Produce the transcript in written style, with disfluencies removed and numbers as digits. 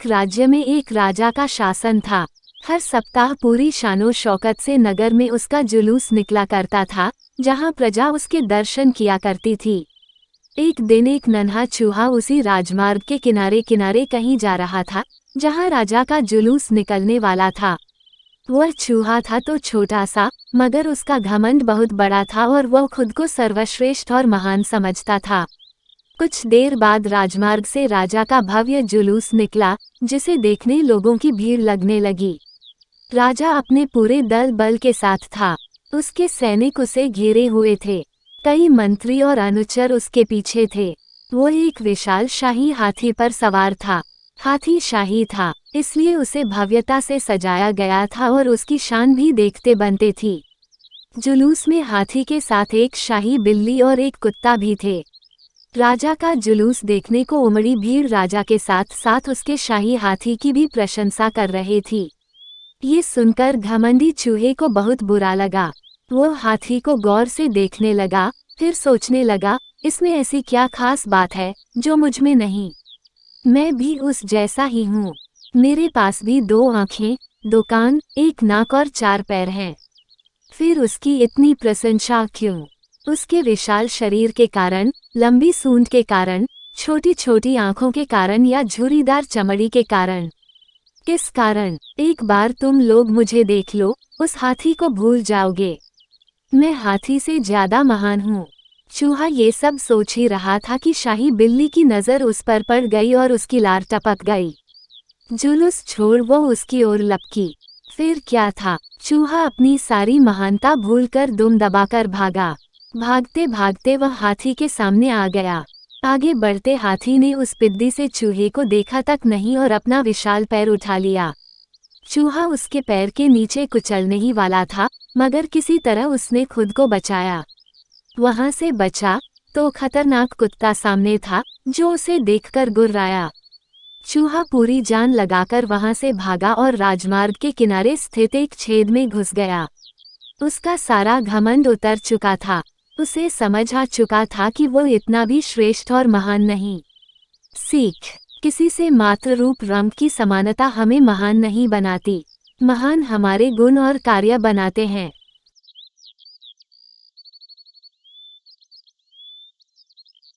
राज्य में एक राजा का शासन था। हर सप्ताह पूरी शानो शौकत से नगर में उसका जुलूस निकला करता था, जहां प्रजा उसके दर्शन किया करती थी। एक दिन एक नन्हा चूहा उसी राजमार्ग के किनारे किनारे कहीं जा रहा था, जहां राजा का जुलूस निकलने वाला था। वह चूहा था तो छोटा सा, मगर उसका घमंड बहुत बड़ा था और वह खुद को सर्वश्रेष्ठ और महान समझता था। कुछ देर बाद राजमार्ग से राजा का भव्य जुलूस निकला, जिसे देखने लोगों की भीड़ लगने लगी। राजा अपने पूरे दल बल के साथ था। उसके सैनिक उसे घेरे हुए थे। कई मंत्री और अनुचर उसके पीछे थे। वो एक विशाल शाही हाथी पर सवार था। हाथी शाही था, इसलिए उसे भव्यता से सजाया गया था और उसकी शान भी देखते बनते थी। जुलूस में हाथी के साथ एक शाही बिल्ली और एक कुत्ता भी थे। राजा का जुलूस देखने को उमड़ी भीड़ राजा के साथ साथ उसके शाही हाथी की भी प्रशंसा कर रही थी। ये सुनकर घमंडी चूहे को बहुत बुरा लगा। वो हाथी को गौर से देखने लगा, फिर सोचने लगा, इसमें ऐसी क्या खास बात है जो मुझ में नहीं। मैं भी उस जैसा ही हूँ। मेरे पास भी 2 आँखें, 2 कान, 1 नाक और 4 पैर हैं। फिर उसकी इतनी प्रशंसा क्यों? उसके विशाल शरीर के कारण, लंबी सूंड के कारण, छोटी छोटी आँखों के कारण या झुर्रीदार चमड़ी के कारण? किस कारण? एक बार तुम लोग मुझे देख लो, उस हाथी को भूल जाओगे। मैं हाथी से ज्यादा महान हूँ। चूहा ये सब सोच ही रहा था कि शाही बिल्ली की नजर उस पर पड़ गई और उसकी लार टपक गई। जुलूस छोड़ वो उसकी ओर लपकी। फिर क्या था? चूहा अपनी सारी महानता भूलकर दुम दबाकर भागा। भागते भागते वह हाथी के सामने आ गया। आगे बढ़ते हाथी ने उस पिद्दी से चूहे को देखा तक नहीं और अपना विशाल पैर उठा लिया। चूहा उसके पैर के नीचे कुचलने ही वाला था, मगर किसी तरह उसने खुद को बचाया। वहां से बचा तो खतरनाक कुत्ता सामने था, जो उसे देखकर गुर्राया। चूहा पूरी जान लगाकर वहां से भागा और राजमार्ग के किनारे स्थित एक छेद में घुस गया। उसका सारा घमंड उतर चुका था। उसे समझ आ चुका था कि वो इतना भी श्रेष्ठ और महान नहीं। सीख: किसी से मात्र रूप रंग की समानता हमें महान नहीं बनाती। महान हमारे गुण और कार्य बनाते हैं।